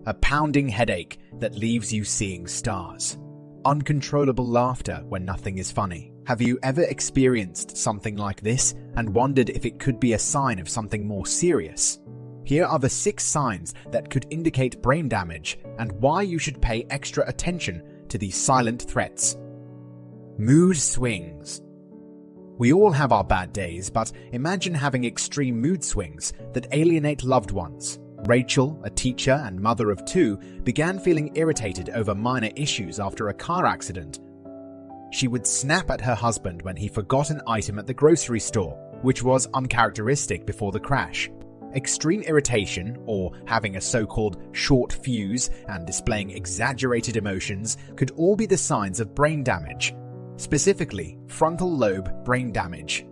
a pounding headache that leaves you seeing stars. Uncontrollable laughter when nothing is funny. Have you ever experienced something like this and wondered if it could be a sign of something more serious? Here are the 6 signs that could indicate brain damage and why you should pay extra attention to these silent threats. Mood swings. We all have our bad days, but imagine having extreme mood swings that alienate loved ones. Rachel, a teacher and mother of 2, began feeling irritated over minor issues after a car accident. She would snap at her husband when he forgot an item at the grocery store, which was uncharacteristic before the crash. Extreme irritation, or having a so-called short fuse and displaying exaggerated emotions, could all be the signs of brain damage, specifically frontal lobe brain damage.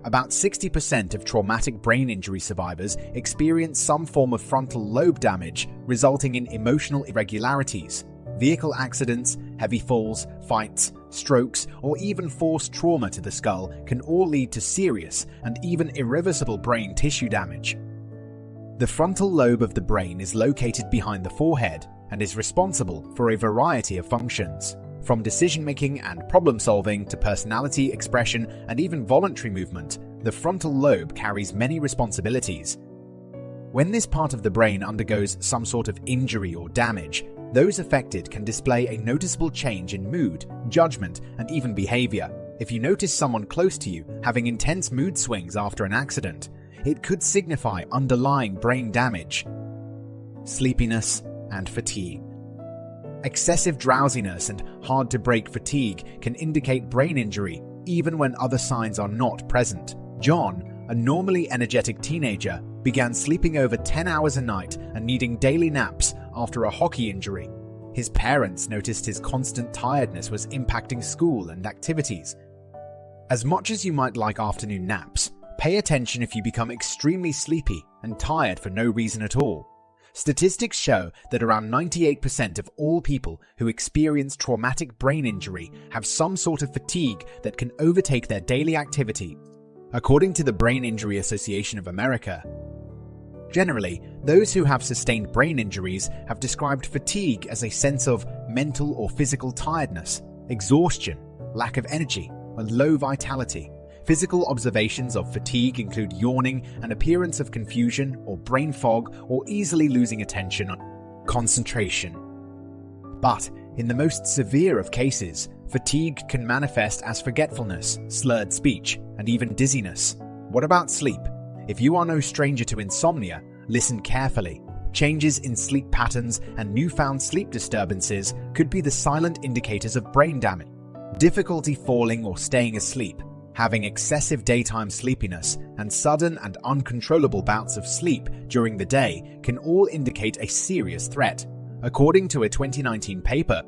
About 60% of traumatic brain injury survivors experience some form of frontal lobe damage, resulting in emotional irregularities. Vehicle accidents, heavy falls, fights, strokes, or even forced trauma to the skull can all lead to serious and even irreversible brain tissue damage. The frontal lobe of the brain is located behind the forehead and is responsible for a variety of functions, from decision-making and problem-solving to personality expression and even voluntary movement. The frontal lobe carries many responsibilities. When this part of the brain undergoes some sort of injury or damage, those affected can display a noticeable change in mood, judgment, and even behavior. If you notice someone close to you having intense mood swings after an accident, it could signify underlying brain damage. Sleepiness and fatigue. Excessive drowsiness and hard-to-break fatigue can indicate brain injury, even when other signs are not present. John, a normally energetic teenager, began sleeping over 10 hours a night and needing daily naps after a hockey injury. His parents noticed his constant tiredness was impacting school and activities. As much as you might like afternoon naps, pay attention if you become extremely sleepy and tired for no reason at all. Statistics show that around 98% of all people who experience traumatic brain injury have some sort of fatigue that can overtake their daily activity, according to the Brain Injury Association of America. Generally, those who have sustained brain injuries have described fatigue as a sense of mental or physical tiredness, exhaustion, lack of energy, and low vitality. Physical observations of fatigue include yawning, an appearance of confusion or brain fog, or easily losing attention or concentration. But in the most severe of cases, fatigue can manifest as forgetfulness, slurred speech, and even dizziness. What about sleep? If you are no stranger to insomnia, listen carefully. Changes in sleep patterns and newfound sleep disturbances could be the silent indicators of brain damage. Difficulty falling or staying asleep, having excessive daytime sleepiness, and sudden and uncontrollable bouts of sleep during the day can all indicate a serious threat, according to a 2019 paper.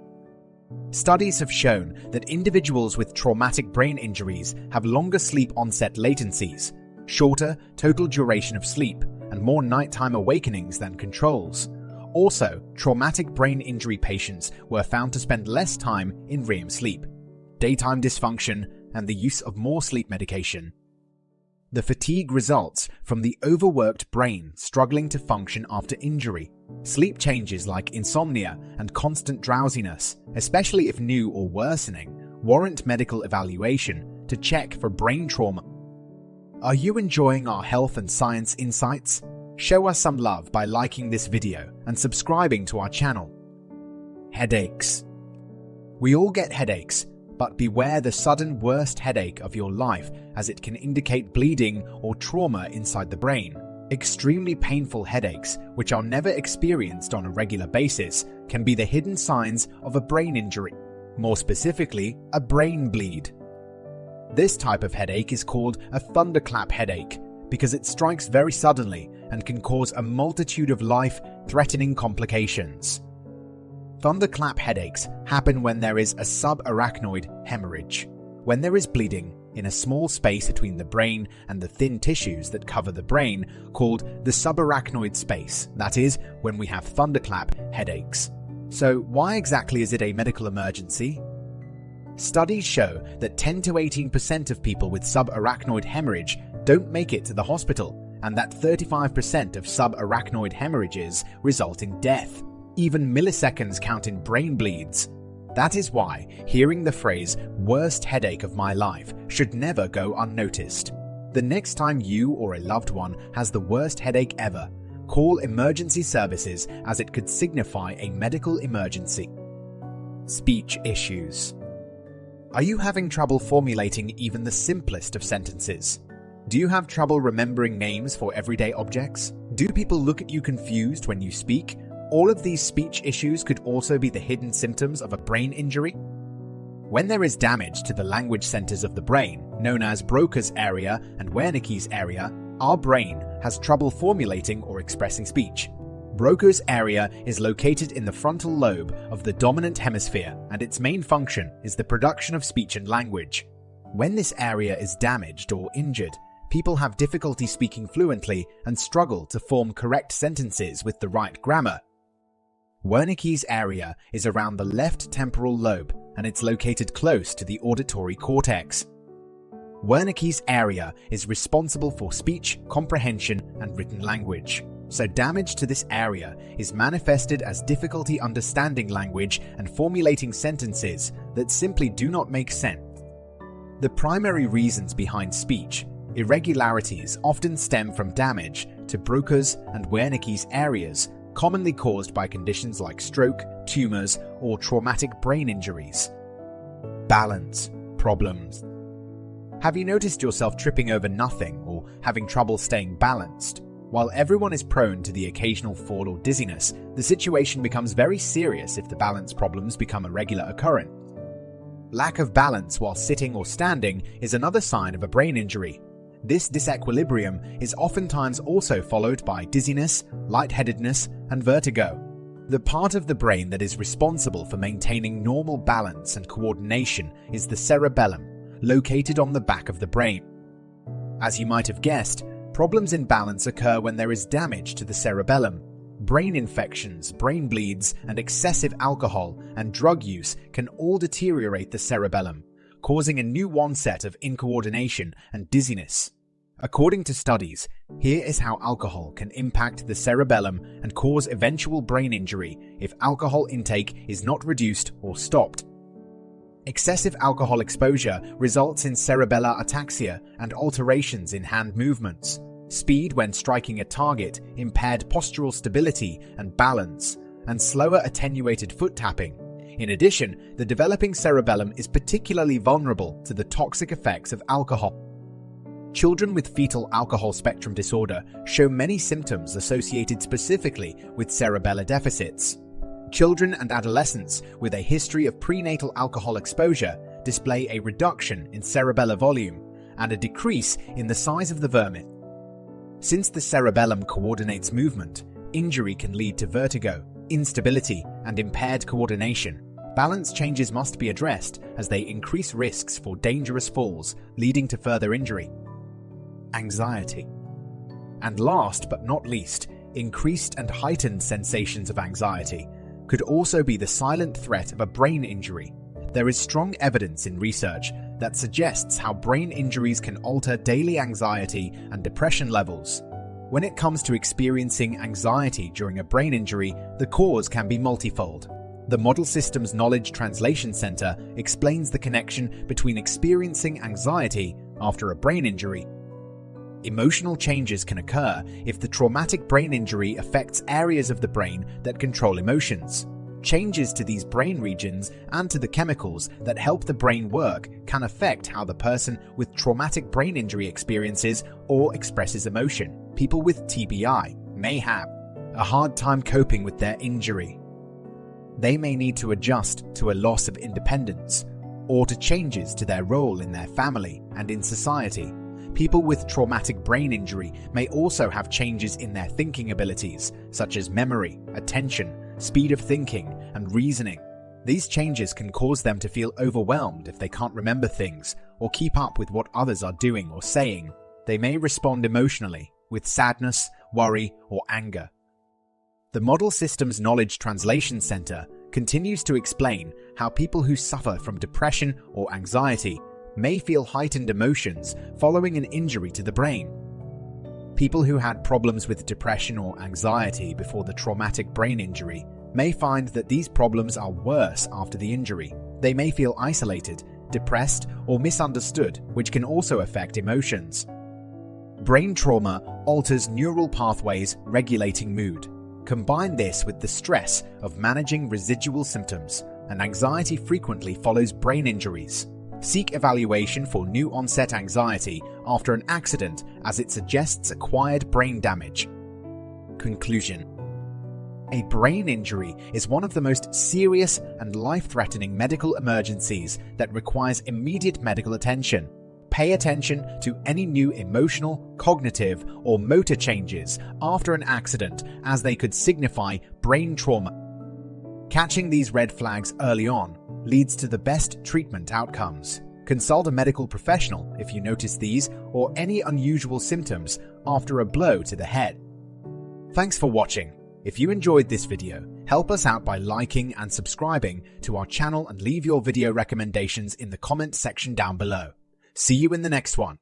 Studies have shown that individuals with traumatic brain injuries have longer sleep onset latencies, shorter total duration of sleep, and more nighttime awakenings than controls. Also, traumatic brain injury patients were found to spend less time in REM sleep, daytime dysfunction, and the use of more sleep medication. The fatigue results from the overworked brain struggling to function after injury. Sleep changes like insomnia and constant drowsiness, especially if new or worsening, warrant medical evaluation to check for brain trauma. Are you enjoying our health and science insights? Show us some love by liking this video and subscribing to our channel. Headaches. We all get headaches, but beware the sudden worst headache of your life, as it can indicate bleeding or trauma inside the brain. Extremely painful headaches, which are never experienced on a regular basis, can be the hidden signs of a brain injury, more specifically, a brain bleed. This type of headache is called a thunderclap headache because it strikes very suddenly and can cause a multitude of life-threatening complications. Thunderclap headaches happen when there is a subarachnoid hemorrhage, when there is bleeding in a small space between the brain and the thin tissues that cover the brain, called the subarachnoid space. That is, when we have thunderclap headaches. So why exactly is it a medical emergency? Studies show that 10 to 18% of people with subarachnoid hemorrhage don't make it to the hospital, and that 35% of subarachnoid hemorrhages result in death. Even milliseconds count in brain bleeds. That is why hearing the phrase "worst headache of my life" should never go unnoticed. The next time you or a loved one has the worst headache ever, call emergency services, as it could signify a medical emergency. Speech issues. Are you having trouble formulating even the simplest of sentences? Do you have trouble remembering names for everyday objects? Do people look at you confused when you speak? All of these speech issues could also be the hidden symptoms of a brain injury. When there is damage to the language centers of the brain, known as Broca's area and Wernicke's area, our brain has trouble formulating or expressing speech. Broca's area is located in the frontal lobe of the dominant hemisphere, and its main function is the production of speech and language. When this area is damaged or injured, people have difficulty speaking fluently and struggle to form correct sentences with the right grammar. Wernicke's area is around the left temporal lobe, and it's located close to the auditory cortex. Wernicke's area is responsible for speech, comprehension, and written language. So damage to this area is manifested as difficulty understanding language and formulating sentences that simply do not make sense. The primary reasons behind speech irregularities often stem from damage to Broca's and Wernicke's areas, commonly caused by conditions like stroke, tumors, or traumatic brain injuries. Balance problems. Have you noticed yourself tripping over nothing or having trouble staying balanced? While everyone is prone to the occasional fall or dizziness, the situation becomes very serious if the balance problems become a regular occurrence. Lack of balance while sitting or standing is another sign of a brain injury. This disequilibrium is oftentimes also followed by dizziness, lightheadedness, and vertigo. The part of the brain that is responsible for maintaining normal balance and coordination is the cerebellum, located on the back of the brain. As you might have guessed, problems in balance occur when there is damage to the cerebellum. Brain infections, brain bleeds, and excessive alcohol and drug use can all deteriorate the cerebellum, causing a new onset of incoordination and dizziness. According to studies, here is how alcohol can impact the cerebellum and cause eventual brain injury if alcohol intake is not reduced or stopped. Excessive alcohol exposure results in cerebellar ataxia and alterations in hand movements, speed when striking a target, impaired postural stability and balance, and slower attenuated foot tapping. In addition, the developing cerebellum is particularly vulnerable to the toxic effects of alcohol. Children with fetal alcohol spectrum disorder show many symptoms associated specifically with cerebellar deficits. Children and adolescents with a history of prenatal alcohol exposure display a reduction in cerebellar volume and a decrease in the size of the vermin. Since the cerebellum coordinates movement, injury can lead to vertigo, instability, and impaired coordination. Balance changes must be addressed as they increase risks for dangerous falls, leading to further injury. Anxiety. And last but not least, increased and heightened sensations of anxiety could also be the silent threat of a brain injury. There is strong evidence in research that suggests how brain injuries can alter daily anxiety and depression levels. When it comes to experiencing anxiety during a brain injury, the cause can be multifold. The Model Systems Knowledge Translation Center explains the connection between experiencing anxiety after a brain injury. Emotional changes can occur if the traumatic brain injury affects areas of the brain that control emotions. Changes to these brain regions and to the chemicals that help the brain work can affect how the person with traumatic brain injury experiences or expresses emotion. People with TBI may have a hard time coping with their injury. They may need to adjust to a loss of independence or to changes to their role in their family and in society. People with traumatic brain injury may also have changes in their thinking abilities, such as memory, attention, speed of thinking, and reasoning. These changes can cause them to feel overwhelmed if they can't remember things or keep up with what others are doing or saying. They may respond emotionally with sadness, worry, or anger. The Model Systems Knowledge Translation Center continues to explain how people who suffer from depression or anxiety may feel heightened emotions following an injury to the brain. People who had problems with depression or anxiety before the traumatic brain injury may find that these problems are worse after the injury. They may feel isolated, depressed, or misunderstood, which can also affect emotions. Brain trauma alters neural pathways regulating mood. Combine this with the stress of managing residual symptoms, and anxiety frequently follows brain injuries. Seek evaluation for new onset anxiety after an accident, as it suggests acquired brain damage. Conclusion: a brain injury is one of the most serious and life-threatening medical emergencies that requires immediate medical attention. Pay attention to any new emotional, cognitive, or motor changes after an accident, as they could signify brain trauma. Catching these red flags early on leads to the best treatment outcomes. Consult a medical professional if you notice these or any unusual symptoms after a blow to the head. Thanks for watching. If you enjoyed this video, help us out by liking and subscribing to our channel and leave your video recommendations in the comment section down below. See you in the next one.